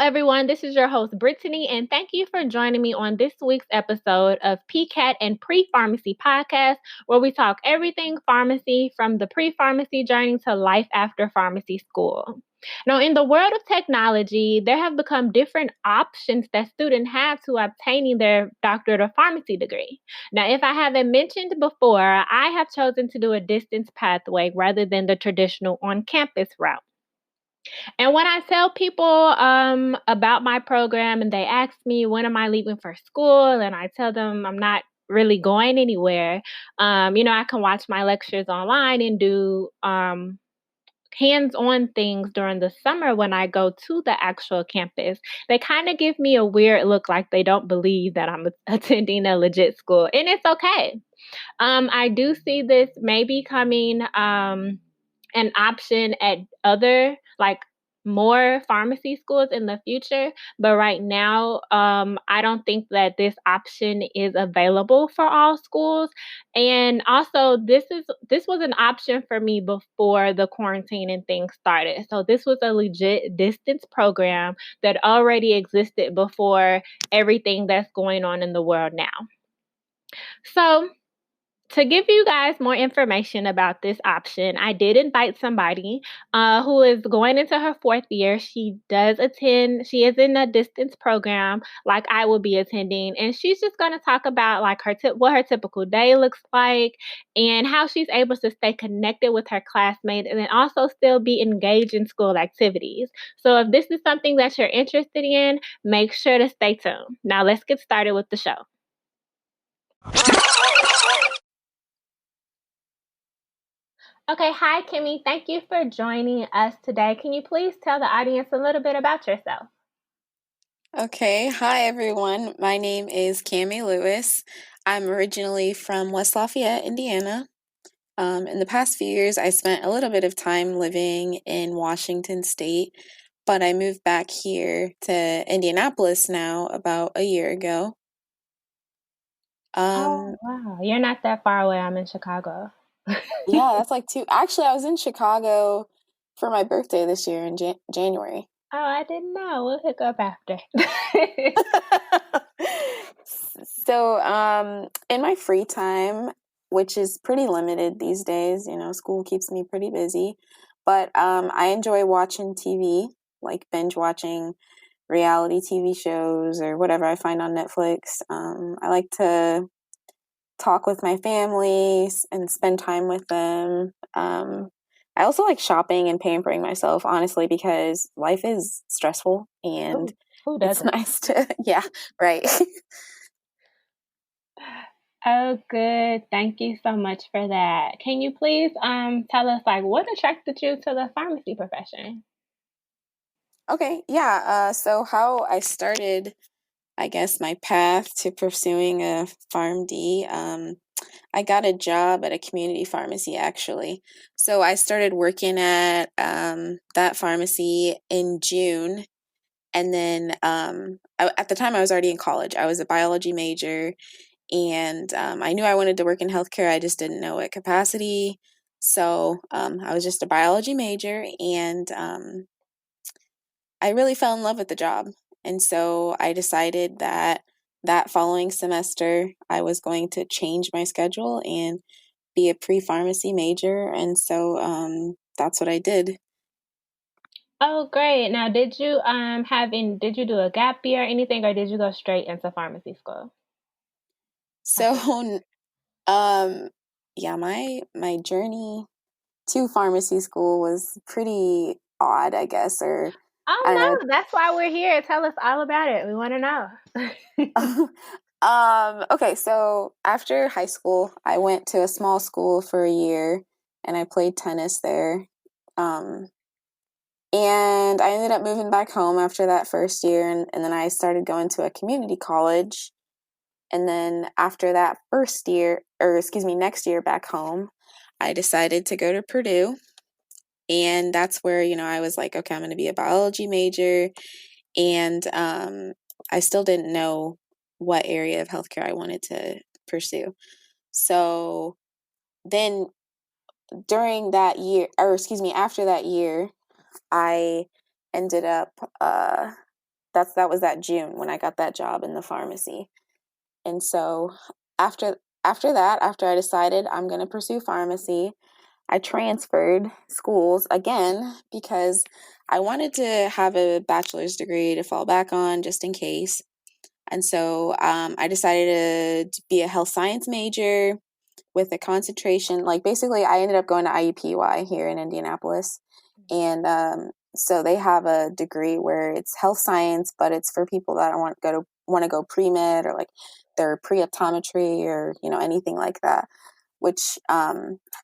everyone. This is your host, Brittany, and thank you for joining me on this week's episode of PCAT and Pre-Pharmacy Podcast, where we talk everything pharmacy from the pre-pharmacy journey to life after pharmacy school. Now, in the world of technology, there have become different options that students have to obtaining their doctorate of pharmacy degree. Now, if I haven't mentioned before, I have chosen to do a distance pathway rather than the traditional on-campus route. And when I tell people about my program and they ask me, when am I leaving for school? And I tell them I'm not really going anywhere, I can watch my lectures online and do hands on things during the summer when I go to the actual campus. They kind of give me a weird look like they don't believe that I'm attending a legit school. And it's okay. I do see this maybe coming an option at other, like more pharmacy schools in the future. But right now, I don't think that this option is available for all schools. And also, this was an option for me before the quarantine and things started. So this was a legit distance program that already existed before everything that's going on in the world now. So to give you guys more information about this option, I did invite somebody who is going into her fourth year. She is in a distance program like I will be attending. And she's just going to talk about like what her typical day looks like and how she's able to stay connected with her classmates and then also still be engaged in school activities. So if this is something that you're interested in, make sure to stay tuned. Now let's get started with the show. Okay, hi Kimmy. Thank you for joining us today. Can you please tell the audience a little bit about yourself? Okay, hi everyone. My name is Kemi Lewis. I'm originally from West Lafayette, Indiana. In the past few years, I spent a little bit of time living in Washington State, but I moved back here to Indianapolis now about a year ago. Oh, wow. You're not that far away. I'm in Chicago. Yeah, that's like actually, I was in Chicago for my birthday this year in January. Oh, I didn't know. We'll hook up after. So, in my free time, which is pretty limited these days, school keeps me pretty busy, but I enjoy watching TV, like binge watching reality TV shows or whatever I find on Netflix. I like to talk with my family and spend time with them. I also like shopping and pampering myself, honestly, because life is stressful and Who it's doesn't? nice to, yeah, right. Oh, good. Thank you so much for that. Can you please tell us like what attracted you to the pharmacy profession? Okay, yeah. So how I started, I guess, my path to pursuing a PharmD, I got a job at a community pharmacy actually. So I started working at that pharmacy in June. And then at the time I was already in college. I was a biology major and I knew I wanted to work in healthcare. I just didn't know what capacity. So I was just a biology major and I really fell in love with the job. And so I decided that following semester, I was going to change my schedule and be a pre-pharmacy major. And so that's what I did. Oh, great. Now, did you did you do a gap year or anything, or did you go straight into pharmacy school? So, um, yeah, my journey to pharmacy school was pretty odd, I guess, or I Oh don't no, that's why we're here. Tell us all about it. We want to know. know. Okay, so after high school, I went to a small school for a year and I played tennis there. Um, and I ended up moving back home after that first year, and then I started going to a community college. And then after that first year, or excuse me, next year back home, I decided to go to Purdue. And that's where, I was like, okay, I'm going to be a biology major. And I still didn't know what area of healthcare I wanted to pursue. So then during that year, or excuse me, after that year, I ended up that was that June when I got that job in the pharmacy. And so after that, after I decided I'm going to pursue pharmacy, I transferred schools again because I wanted to have a bachelor's degree to fall back on just in case. And so I decided to be a health science major with a concentration. Like basically, I ended up going to IUPUI here in Indianapolis. And so they have a degree where it's health science, but it's for people that want to go pre-med or like their pre-optometry or, anything like that, which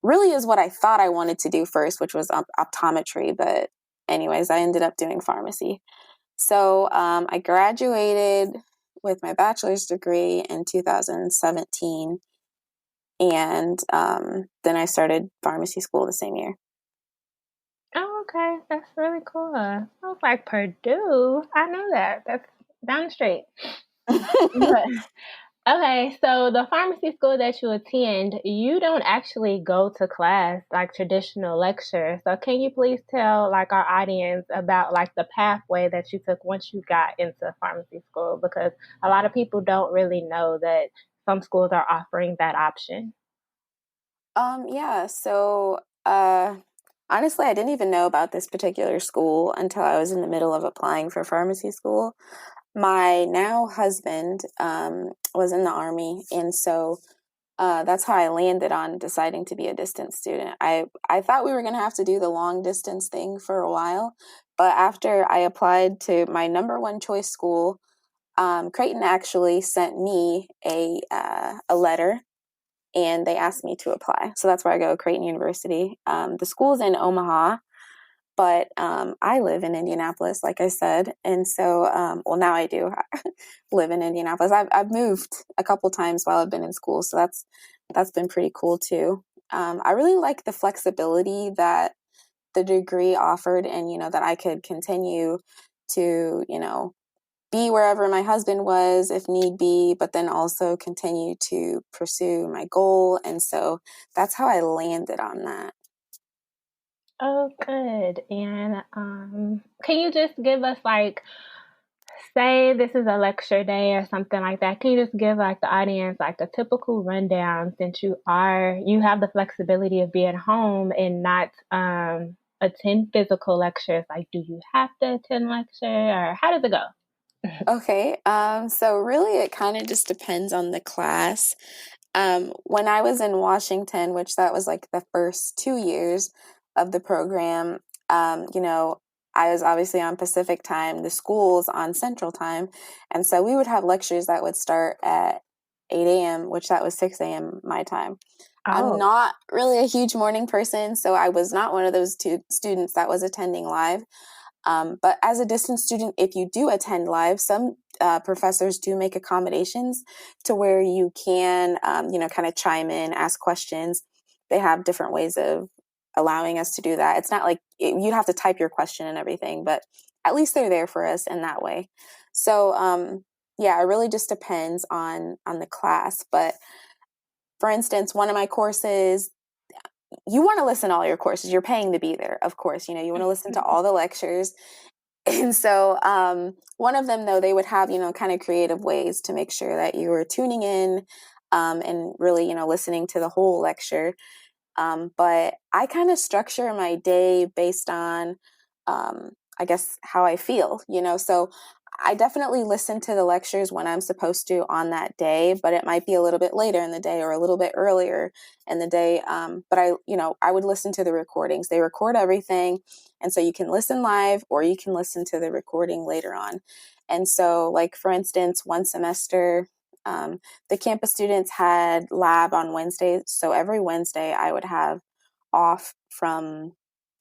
really is what I thought I wanted to do first, which was optometry. But anyways, I ended up doing pharmacy. So I graduated with my bachelor's degree in 2017. And then I started pharmacy school the same year. Oh, okay. That's really cool. Sounds like Purdue. I know that. That's down the street. But, okay, so the pharmacy school that you attend, you don't actually go to class like traditional lectures. So can you please tell like our audience about like the pathway that you took once you got into pharmacy school? Because a lot of people don't really know that some schools are offering that option. Yeah, so honestly, I didn't even know about this particular school until I was in the middle of applying for pharmacy school. My now husband was in the Army, and so that's how I landed on deciding to be a distance student. I thought we were going to have to do the long distance thing for a while, but after I applied to my number one choice school, Creighton actually sent me a letter, and they asked me to apply. So that's where I go, Creighton University. The school's in Omaha, but I live in Indianapolis, like I said. And so, well, now I do live in Indianapolis. I've moved a couple times while I've been in school, so that's been pretty cool too. I really like the flexibility that the degree offered, and that I could continue to be wherever my husband was if need be, but then also continue to pursue my goal. And so that's how I landed on that. Oh, good. And can you just give us like, say this is a lecture day or something like that. Can you just give like the audience like a typical rundown since you have the flexibility of being home and not attend physical lectures? Like, do you have to attend lecture or how does it go? Okay, so really it kind of just depends on the class. When I was in Washington, which that was like the first 2 years of the program, I was obviously on Pacific time, the school's on Central time. And so we would have lectures that would start at 8 a.m., which that was 6 a.m. my time. I'm Oh, not really a huge morning person, so I was not one of those two students that was attending live. But as a distance student, if you do attend live, some professors do make accommodations to where you can, kind of chime in, ask questions. They have different ways of allowing us to do that. It's not like you'd have to type your question and everything, but at least they're there for us in that way. So, yeah, it really just depends on the class. But for instance, one of my courses, you want to listen to all your courses. You're paying to be there, of course. You want to listen to all the lectures. And so one of them, though, they would have, kind of creative ways to make sure that you were tuning in and really, listening to the whole lecture. But I kind of structure my day based on, I guess, how I feel, So I definitely listen to the lectures when I'm supposed to on that day, but it might be a little bit later in the day or a little bit earlier in the day. But I would listen to the recordings. They record everything. And so you can listen live or you can listen to the recording later on. And so, like, for instance, one semester, the campus students had lab on Wednesdays. So every Wednesday I would have off from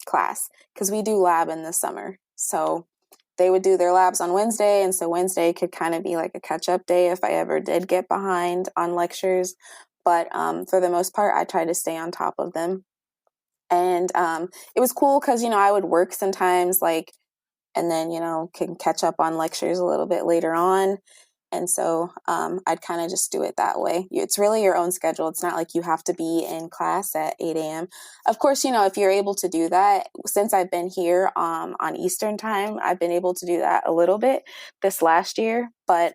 class because we do lab in the summer. So they would do their labs on Wednesday. And so Wednesday could kind of be like a catch up day if I ever did get behind on lectures. But for the most part, I try to stay on top of them. And it was cool because, I would work sometimes and then, can catch up on lectures a little bit later on. And so I'd kind of just do it that way. It's really your own schedule. It's not like you have to be in class at 8 a.m. Of course, if you're able to do that, since I've been here on Eastern time, I've been able to do that a little bit this last year. But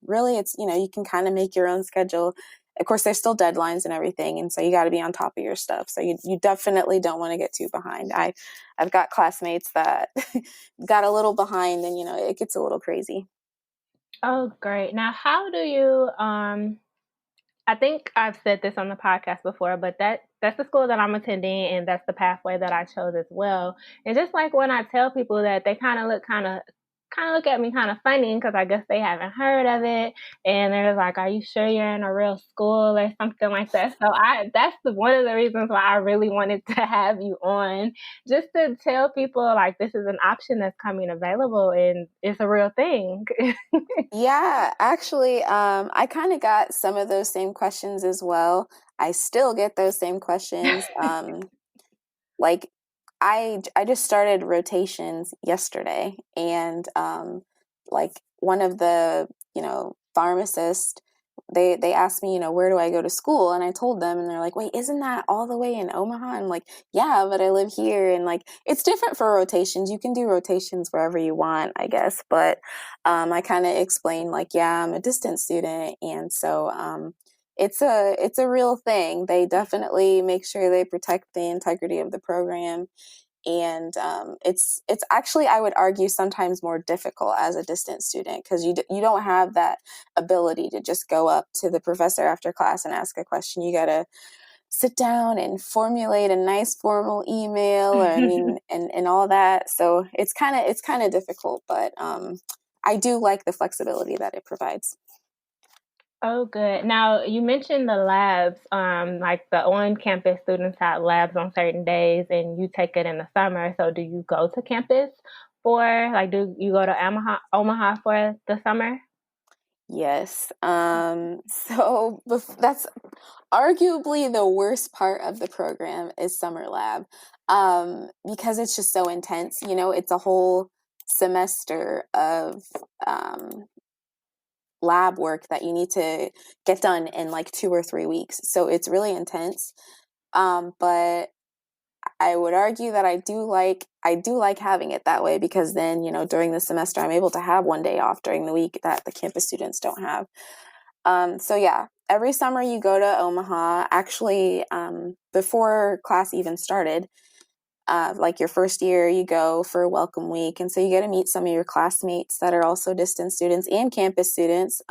really, it's, you can kind of make your own schedule. Of course, there's still deadlines and everything. And so you got to be on top of your stuff. So you definitely don't want to get too behind. I've got classmates that got a little behind and, it gets a little crazy. Oh, great. Now, how do you, I think I've said this on the podcast before, but that's the school that I'm attending, and that's the pathway that I chose as well. And just like when I tell people that, they kind of look at me kind of funny because I guess they haven't heard of it, and they're like, "Are you sure you're in a real school or something like that?" So that's one of the reasons why I really wanted to have you on, just to tell people like this is an option that's coming available and it's a real thing. Yeah, actually, I kind of got some of those same questions as well. I still get those same questions. Like I just started rotations yesterday, and like one of the pharmacists, they asked me, where do I go to school, and I told them, and they're like, wait, isn't that all the way in Omaha? I'm like, yeah, but I live here, and like it's different for rotations. You can do rotations wherever you want, I guess, but I kind of explained like, yeah, I'm a distance student, and so it's a real thing. They definitely make sure they protect the integrity of the program. And it's actually, I would argue, sometimes more difficult as a distance student because you don't have that ability to just go up to the professor after class and ask a question. You got to sit down and formulate a nice formal email, or I mean, and all that. So it's kind of difficult, but I do like the flexibility that it provides. Oh, good. Now, you mentioned the labs, like the on-campus students have labs on certain days and you take it in the summer. So do you go to campus do you go to Omaha for the summer? Yes. So that's arguably the worst part of the program is summer lab, because it's just so intense. It's a whole semester of um, lab work that you need to get done in like 2 or 3 weeks. So it's really intense. But I would argue that I do like having it that way because then, during the semester I'm able to have one day off during the week that the campus students don't have. So yeah, every summer you go to Omaha. Actually, before class even started, like your first year, you go for a welcome week. And so you get to meet some of your classmates that are also distance students and campus students,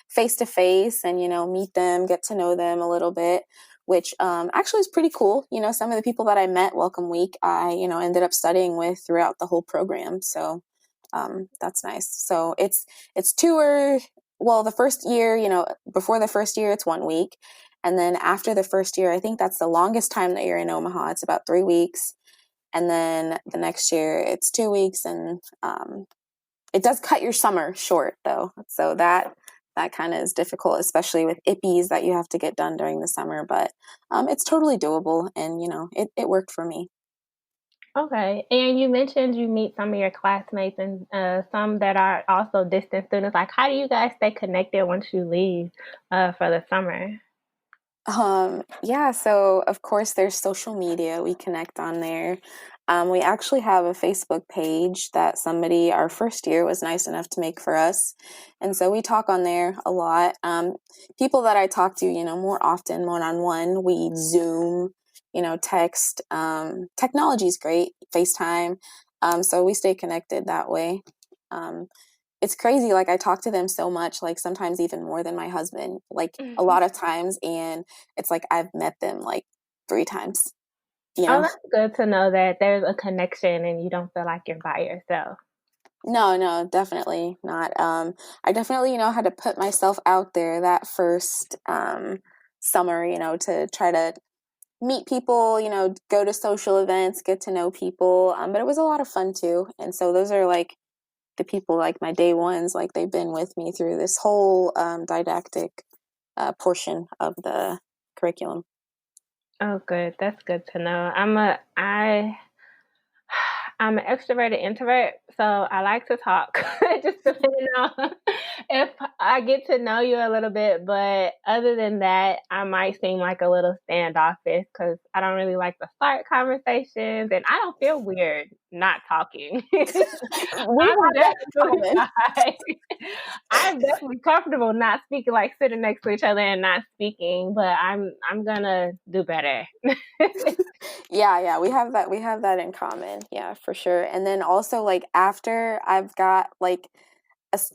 face to face, and, meet them, get to know them a little bit, which actually is pretty cool. Some of the people that I met welcome week, I, ended up studying with throughout the whole program. So that's nice. So it's the first year, before the first year, it's 1 week. And then after the first year, I think that's the longest time that you're in Omaha. It's about 3 weeks. And then the next year it's 2 weeks, and it does cut your summer short though. So that kind of is difficult, especially with IPPEs that you have to get done during the summer. But it's totally doable, and it worked for me. Okay. And you mentioned you meet some of your classmates and some that are also distance students. Like, how do you guys stay connected once you leave for the summer? Yeah, so of course there's social media. We connect on there. We actually have a Facebook page that somebody our first year was nice enough to make for us. And so we talk on there a lot. People that I talk to, more often one-on-one, we Zoom, text. Technology is great, FaceTime. So we stay connected that way. Um, it's crazy. Like I talk to them so much, like sometimes even more than my husband, like a lot of times. And it's like, I've met them like 3 times, you Oh, know? that's good to know that there's a connection and you don't feel like you're by yourself. No, definitely not. I definitely, had to put myself out there that first, summer, to try to meet people, go to social events, get to know people. But it was a lot of fun too. And so those are like the people, like my day ones, like they've been with me through this whole didactic portion of the curriculum. Oh, good. That's good to know. I'm an extroverted introvert, so I like to talk. Just depending on if I get to know you a little bit, but other than that, I might seem like a little standoffish because I don't really like to start conversations, and I don't feel weird not talking. We I'm have that in definitely common. fine. I'm definitely comfortable not speaking, like sitting next to each other and not speaking, but I'm gonna do better. Yeah, we have that in common. Yeah, for sure. And then also like after I've got like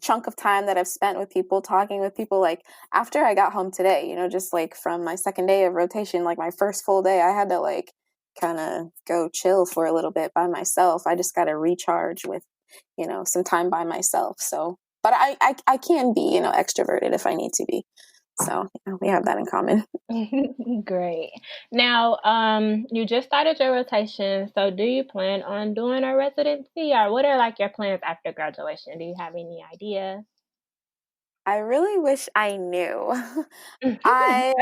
chunk of time that I've spent with people, talking with people, like after I got home today, just like from my second day of rotation, like my first full day, I had to like kind of go chill for a little bit by myself. I just got to recharge with, some time by myself. So, but I can be, extroverted if I need to be. So we have that in common. Great. Now, you just started your rotation, so do you plan on doing a residency, or what are like your plans after graduation? Do you have any idea? I really wish I knew. I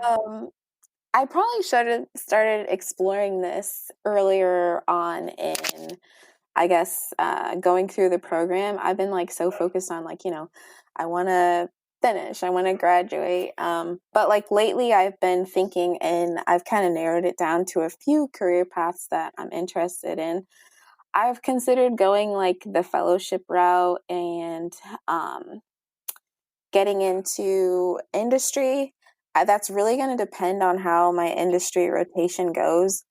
um I probably should have started exploring this earlier on in, I guess, going through the program. I've been like so focused on like, I want to finish, I want to graduate. But like lately I've been thinking and I've kind of narrowed it down to a few career paths that I'm interested in. I've considered going like the fellowship route and um, getting into industry. That's really going to depend on how my industry rotation goes,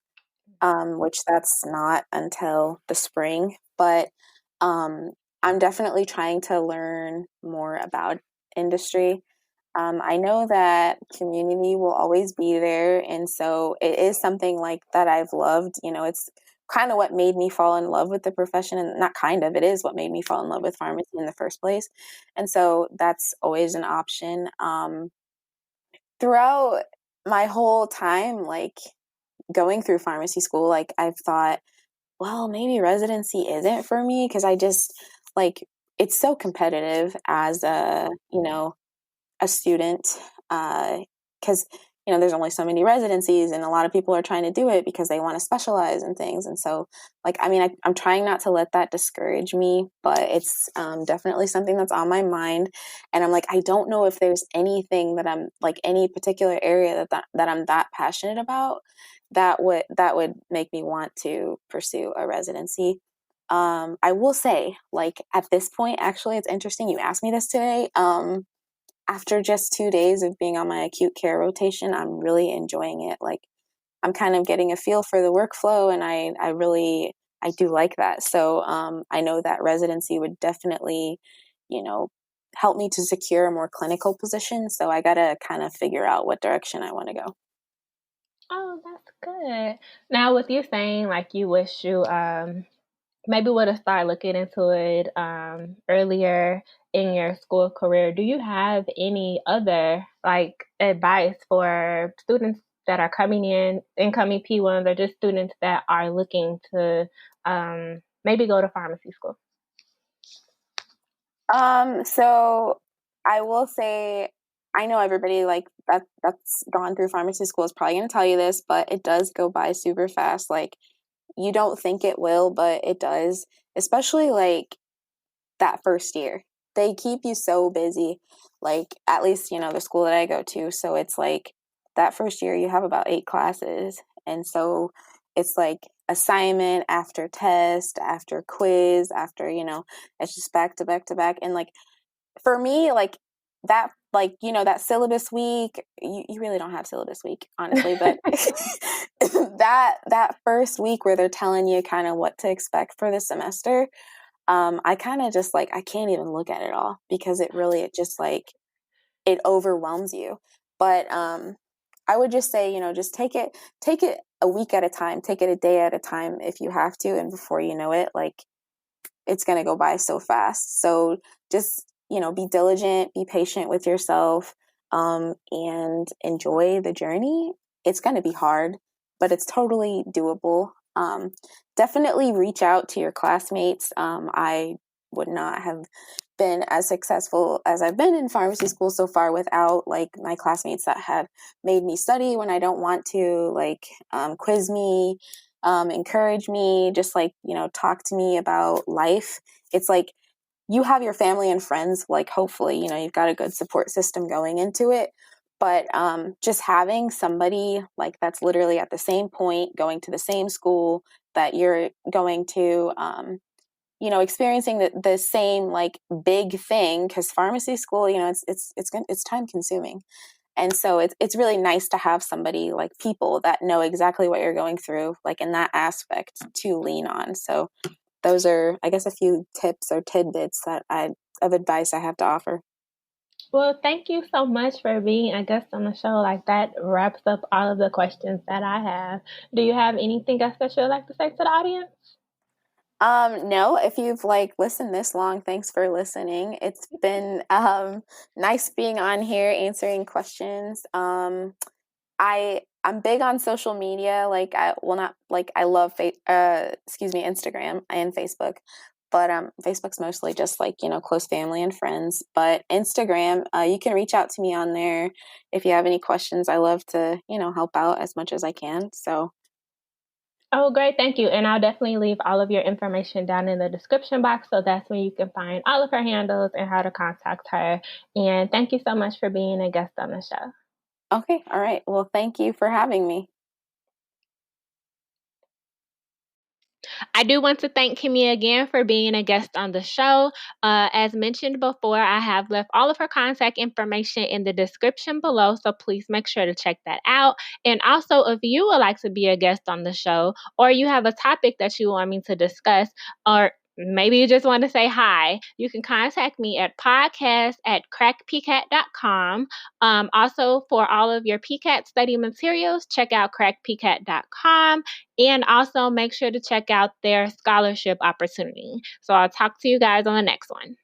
which that's not until the spring. But um, I'm definitely trying to learn more about industry. I know that community will always be there. And so it is something like that I've loved. It's kind of what made me fall in love with the profession. And not kind of, it is what made me fall in love with pharmacy in the first place. And so that's always an option. Throughout my whole time, like going through pharmacy school, like I've thought, well, maybe residency isn't for me because I just like it's so competitive as a student because there's only so many residencies and a lot of people are trying to do it because they want to specialize in things. And so like I'm trying not to let that discourage me, but it's definitely something that's on my mind. And I'm like, I don't know if there's anything that I'm like any particular area that I'm that passionate about that would make me want to pursue a residency. I will say, like at this point, actually, it's interesting you asked me this today. After just 2 days of being on my acute care rotation, I'm really enjoying it. Like I'm kind of getting a feel for the workflow and I do like that. So I know that residency would definitely, you know, help me to secure a more clinical position. So I got to kind of figure out what direction I want to go. Oh, that's good. Now, with you saying like you wish you maybe would have started looking into it earlier in your school career, do you have any other like advice for students that are coming in, incoming P1s, or just students that are looking to maybe go to pharmacy school? So I will say, I know everybody like that's gone through pharmacy school is probably going to tell you this, but it does go by super fast. Like you don't think it will, but it does, especially like that first year. They keep you so busy, like at least, the school that I go to. So it's like that first year you have about 8 classes. And so it's like assignment after test, after quiz, after, it's just back to back to back. And like for me, that syllabus week, you really don't have syllabus week, honestly, but that first week where they're telling you kind of what to expect for the semester, I kind of just like I can't even look at it all because it just like it overwhelms you. But I would just say, just take it a week at a time, take it a day at a time if you have to, and before you know it, like it's going to go by so fast. So just, be diligent, be patient with yourself, and enjoy the journey. It's going to be hard, but it's totally doable. Definitely reach out to your classmates. I would not have been as successful as I've been in pharmacy school so far without like my classmates that have made me study when I don't want to, like quiz me, encourage me, just like, talk to me about life. It's like you have your family and friends, like hopefully, you've got a good support system going into it. But just having somebody like that's literally at the same point, going to the same school that you're going to, experiencing the same like big thing, because pharmacy school, it's time consuming. And so it's really nice to have somebody, like people that know exactly what you're going through, like in that aspect, to lean on. So those are, I guess, a few tips or tidbits of advice I have to offer. Well, thank you so much for being a guest on the show. Like that wraps up all of the questions that I have. Do you have anything else that you'd like to say to the audience? No, if you've like listened this long, thanks for listening. It's been nice being on here answering questions. I'm big on social media. Like I love Instagram and Facebook, but Facebook's mostly just like, close family and friends. But Instagram, you can reach out to me on there if you have any questions. I love to, help out as much as I can. So Oh, great. Thank you. And I'll definitely leave all of your information down in the description box. So that's where you can find all of her handles and how to contact her. And thank you so much for being a guest on the show. Okay. All right. Well, thank you for having me. I do want to thank Kimmy again for being a guest on the show. As mentioned before, I have left all of her contact information in the description below, so please make sure to check that out. And also, if you would like to be a guest on the show, or you have a topic that you want me to discuss, or maybe you just want to say hi, you can contact me at podcast@crackpcat.com. Also, for all of your PCAT study materials, check out crackpcat.com. And also make sure to check out their scholarship opportunity. So I'll talk to you guys on the next one.